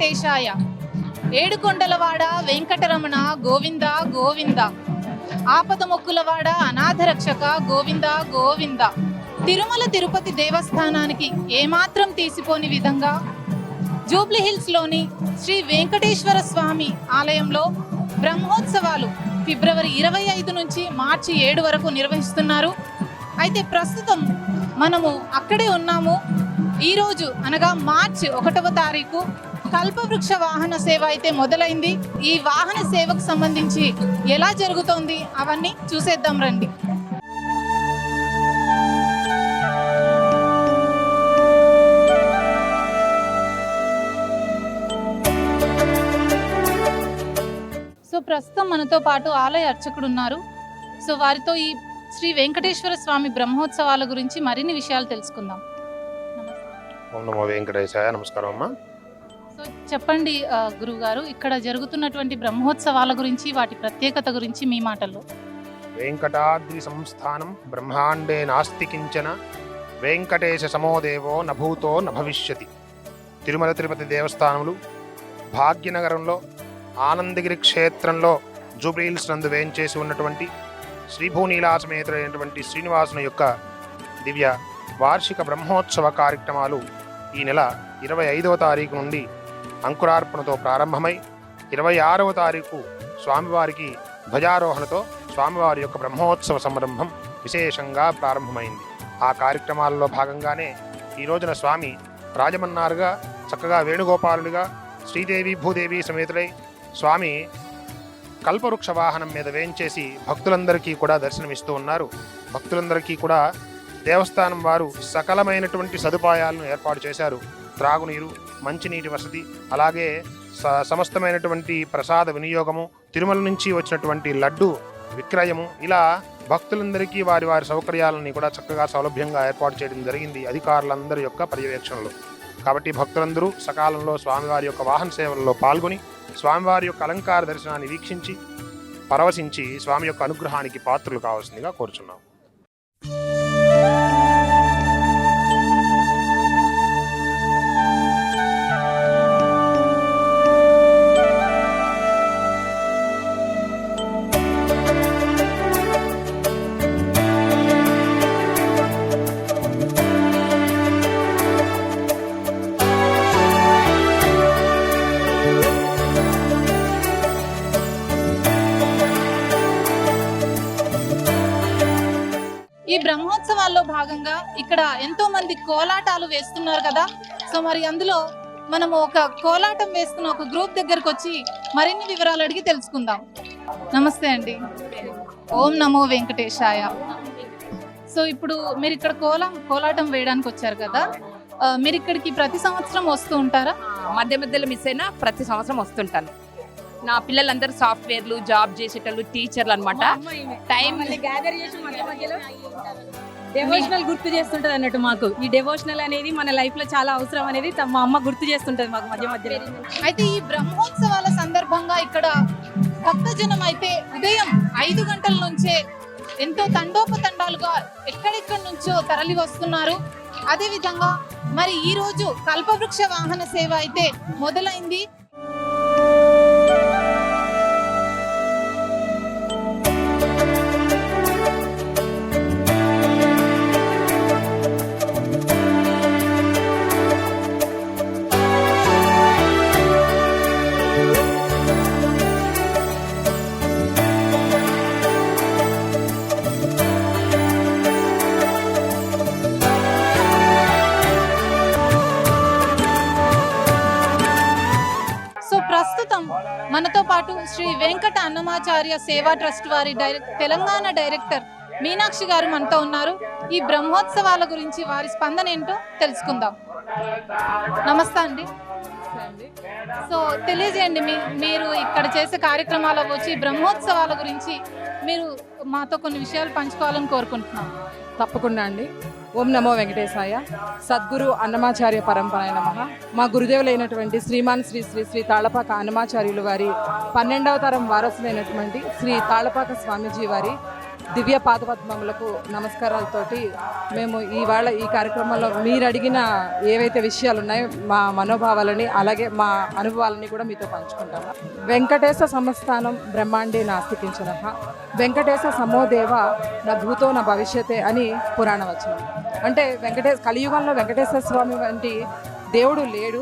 వెంకటేశాయ. ఏడుకొండలవాడ వెంకటరమణ గోవింద గోవింద. ఆపద మొక్కులవాడ అనాథ రక్షక గోవింద గోవింద. తిరుమల తిరుపతి దేవస్థానానికి ఏమాత్రం తీసిపోని విధంగా జూబ్లీ హిల్స్లోని శ్రీ వెంకటేశ్వర స్వామి ఆలయంలో బ్రహ్మోత్సవాలు ఫిబ్రవరి 25 నుంచి మార్చి 7 వరకు నిర్వహిస్తున్నారు. అయితే ప్రస్తుతం మనము అక్కడే ఉన్నాము. ఈరోజు అనగా మార్చి 1వ తారీఖు కల్పవృక్ష వాహన సేవ అయితే మొదలైంది. ఈ వాహన సేవకు సంబంధించి ఎలా జరుగుతోంది అవన్నీ చూసేద్దాం రండి. సో ప్రస్తుతం మనతో పాటు ఆలయ అర్చకుడు ఉన్నారు. సో వారితో ఈ శ్రీ వెంకటేశ్వర స్వామి బ్రహ్మోత్సవాల గురించి మరిన్ని విషయాలు తెలుసుకుందాం. ఓం నమో వెంకటేశాయ. నమస్కారం అమ్మా. సో చెప్పండి గురువుగారు, ఇక్కడ జరుగుతున్నటువంటి బ్రహ్మోత్సవాల గురించి, వాటి ప్రత్యేకత గురించి మీ మాటల్లో. వెంకటాద్రి సంస్థానం బ్రహ్మాండే నాస్తి కించన వెంకటేశ సమోదేవో నభూతో నభవిష్యతి. తిరుమల తిరుపతి దేవస్థానములు భాగ్యనగరంలో ఆనందగిరి క్షేత్రంలో జూబ్లీ హిల్స్ నందు వేంచేసి ఉన్నటువంటి శ్రీభూనీలాసమేతుడైనటువంటి శ్రీనివాసుని యొక్క దివ్య వార్షిక బ్రహ్మోత్సవ కార్యక్రమాలు ఈ నెల 25వ తారీఖు నుండి అంకురార్పణతో ప్రారంభమై 26వ తారీఖు స్వామివారికి ధ్వజారోహణతో స్వామివారి యొక్క బ్రహ్మోత్సవ సంరంభం విశేషంగా ప్రారంభమైంది. ఆ కార్యక్రమాలలో భాగంగానే ఈ రోజున స్వామి రాజమన్నారుగా చక్కగా వేణుగోపాలుడిగా శ్రీదేవి భూదేవి సమేతుడై స్వామి కల్పవృక్ష వాహనం మీద వేంచేసి భక్తులందరికీ కూడా దర్శనమిస్తూ ఉన్నారు. భక్తులందరికీ కూడా దేవస్థానం వారు సకలమైనటువంటి సదుపాయాలను ఏర్పాటు చేశారు. త్రాగునీరు, మంచినీటి వసతి, అలాగే సమస్తమైనటువంటి ప్రసాద వినియోగము, తిరుమల నుంచి వచ్చినటువంటి లడ్డు విక్రయము, ఇలా భక్తులందరికీ వారి వారి సౌకర్యాలని కూడా చక్కగా సౌలభ్యంగా ఏర్పాటు చేయడం జరిగింది అధికారులందరి యొక్క పర్యవేక్షణలో. కాబట్టి భక్తులందరూ సకాలంలో స్వామివారి యొక్క వాహన సేవలలో పాల్గొని స్వామివారి యొక్క అలంకార దర్శనాన్ని వీక్షించి పరవశించి స్వామి యొక్క అనుగ్రహానికి పాత్రులు కావాల్సిందిగా కోరుచున్నాం. ఈ బ్రహ్మోత్సవాల్లో భాగంగా ఇక్కడ ఎంతో మంది కోలాటాలు వేస్తున్నారు కదా. సో మరి అందులో మనము ఒక కోలాటం వేస్తున్న ఒక గ్రూప్ దగ్గరకు వచ్చి మరిన్ని వివరాలు అడిగి తెలుసుకుందాం. నమస్తే అండి. ఓం నమో వెంకటేశాయ. సో ఇప్పుడు మీరు ఇక్కడ కోలాటం వేయడానికి వచ్చారు కదా, మీరు ఇక్కడికి ప్రతి సంవత్సరం వస్తూ ఉంటారా? మధ్య మధ్యలో మిస్ అయినా ప్రతి సంవత్సరం వస్తుంటాను. నా పిల్లలందరూ సాఫ్ట్వేర్లు, జాబ్ చేసేటోళ్ళు, టీచర్లు అనమాట. టైం గ్యాదర్ చేసి డెవోషనల్ గుర్తు చేస్తుంటది అన్నట్టు. మాకు ఈ డెవోషనల్ అనేది మన లైఫ్ లో చాలా అవసరం అనేది మా అమ్మ గుర్తు చేస్తుంటది మాకు మధ్య మధ్యలో. అయితే ఈ బ్రహ్మోత్సవాల సందర్భంగా ఇక్కడ భక్తజనం అయితే ఉదయం 5 గంటల నుంచే ఎంతో తండోపతండాలుగా ఎక్కడెక్కడి నుంచో తరలి వస్తున్నారు. అదే విధంగా మరి ఈ రోజు కల్పవృక్ష వాహన సేవ అయితే మొదలైంది. ప్రస్తుతం మనతో పాటు శ్రీ వెంకట అన్నమాచార్య సేవా ట్రస్ట్ వారి తెలంగాణ డైరెక్టర్ మీనాక్షి గారు మనతో ఉన్నారు. ఈ బ్రహ్మోత్సవాల గురించి వారి స్పందన ఏంటో తెలుసుకుందాం. నమస్తే అండి. సో తెలియజేయండి, మీరు ఇక్కడ చేసే కార్యక్రమాల వచ్చి బ్రహ్మోత్సవాల గురించి మీరు మాతో కొన్ని విషయాలు పంచుకోవాలని కోరుకుంటున్నాం. తప్పకుండా అండి. ఓం నమో వెంకటేశాయ. సద్గురు అన్నమాచార్య పరంపరాయ నమః. మా గురుదేవులైనటువంటి శ్రీమాన్ శ్రీ శ్రీ శ్రీ తాళపాక అన్నమాచార్యులు వారి 12వ తరం వారసులైనటువంటి శ్రీ తాళపాక స్వామీజీ వారి దివ్య పాదపద్మములకు నమస్కారాలతోటి మేము ఇవాళ ఈ కార్యక్రమంలో మీరు అడిగిన ఏవైతే విషయాలు ఉన్నాయో మా మనోభావాలని అలాగే మా అనుభవాలని కూడా మీతో పంచుకుంటాము. వెంకటేశ సంస్థానం బ్రహ్మాండే నాస్తి కించన, వెంకటేశ సమోదేవ నా భూతో నా భవిష్యతే అని పురాణ వచనం. అంటే కలియుగంలో వెంకటేశ్వర స్వామి వంటి దేవుడు లేడు.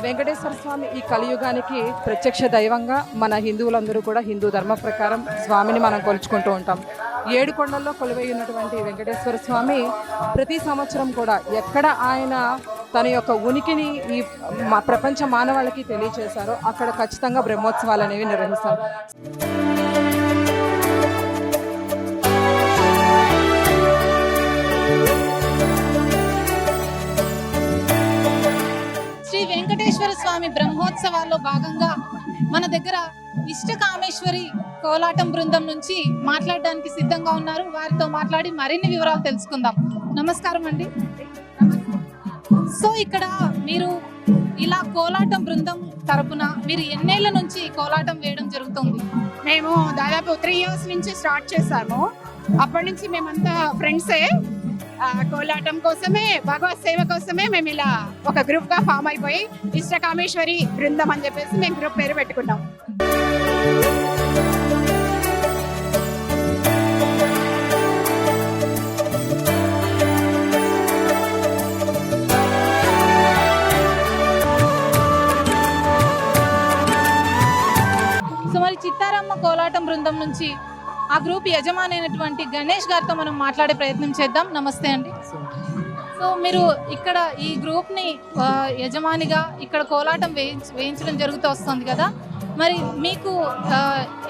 వెంకటేశ్వర స్వామి ఈ కలియుగానికి ప్రత్యక్ష దైవంగా మన హిందువులందరూ కూడా హిందూ ధర్మ ప్రకారం స్వామిని మనం కొలుచుకుంటూ ఉంటాం. 7 కొండల్లో కొలువై ఉన్నటువంటి వెంకటేశ్వర స్వామి ప్రతి సంవత్సరం కూడా ఎక్కడ ఆయన తన యొక్క ఉనికిని ఈ ప్రపంచ మానవాళికి తెలియచేశారో అక్కడ ఖచ్చితంగా బ్రహ్మోత్సవాలు అనేవి నిర్వహిస్తారు. శ్రీ వెంకటేశ్వర స్వామి బ్రహ్మోత్సవాల్లో భాగంగా మన దగ్గర ఇష్టకామేశ్వరి కోలాటం బృందం నుంచి మాట్లాడడానికి సిద్ధంగా ఉన్నారు. వారితో మాట్లాడి మరిన్ని వివరాలు తెలుసుకుందాం. నమస్కారం అండి. సో ఇక్కడ మీరు ఇలా కోలాటం బృందం తరపున మీరు ఎన్నేళ్ల నుంచి కోలాటం వేయడం జరుగుతుంది? మేము దాదాపు 3 years నుంచి స్టార్ట్ చేశాము. అప్పటి నుంచి మేమంతా ఫ్రెండ్సే. కోలాటం కోసమే, భగవత్ సేవ కోసమే మేము ఇలా ఒక గ్రూప్ గా ఫామ్ అయిపోయి ఇష్టకామేశ్వరి బృందం అని చెప్పేసి మేము గ్రూప్ పేరు పెట్టుకున్నాం. సో మరి చిత్తారమ్మ కోలాటం బృందం నుంచి ఆ గ్రూప్ యజమాని అయినటువంటి గణేష్ గారితో మనం మాట్లాడే ప్రయత్నం చేద్దాం. నమస్తే అండి. సో మీరు ఇక్కడ ఈ గ్రూప్ ని యజమానిగా ఇక్కడ కోలాటం వేయించడం జరుగుతూ వస్తుంది కదా, మరి మీకు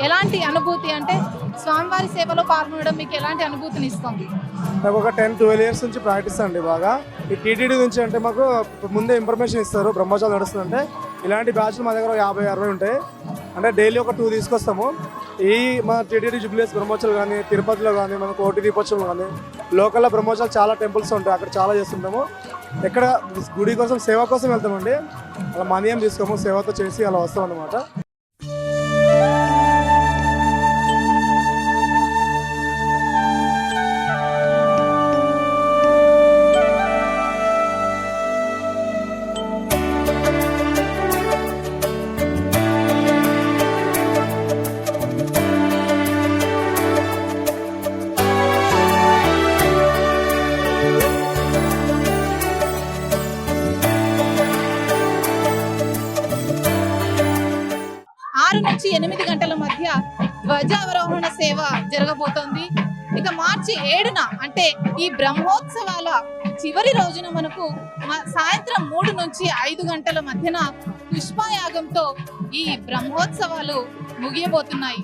ఎలాంటి అనుభూతి, అంటే స్వామివారి సేవలో పాల్గొనడం మీకు ఎలాంటి అనుభూతిని ఇస్తుంది? నాకు ఒక 10-12 years నుంచి ప్రాక్టీస్ అండి. బాగా ఈ టీటీడీ నుంచి అంటే మాకు ముందే ఇన్ఫర్మేషన్ ఇస్తారు బ్రహ్మోత్సవాలు నడుస్తుందంటే. ఇలాంటి బ్యాచ్లు మా దగ్గర 50-60 ఉంటాయి. అంటే డైలీ ఒక 2 తీసుకొస్తాము. ఈ మన టీటీడీ జుబ్లీస్ బ్రహ్మోత్సవాలు కానీ, తిరుపతిలో కానీ, మన కోటి దీపోత్సవం కానీ, లోకల్లో బ్రహ్మోత్సవాలు చాలా టెంపుల్స్ ఉంటాయి, అక్కడ చాలా చేస్తుంటాము. ఎక్కడ గుడి కోసం సేవ కోసం వెళ్తామండి. అలా మనీ ఏం తీసుకోము, సేవతో చేసి అలా వస్తాం అన్నమాట. నుంచి 8 గంటల మధ్య ధ్వజావరోహణ సేవ జరగబోతోంది. ఇక మార్చి 7న అంటే ఈ బ్రహ్మోత్సవాల చివరి రోజున మనకు సాయంత్రం 3 నుంచి 5 గంటల మధ్యన పుష్పయాగంతో ఈ బ్రహ్మోత్సవాలు ముగియబోతున్నాయి.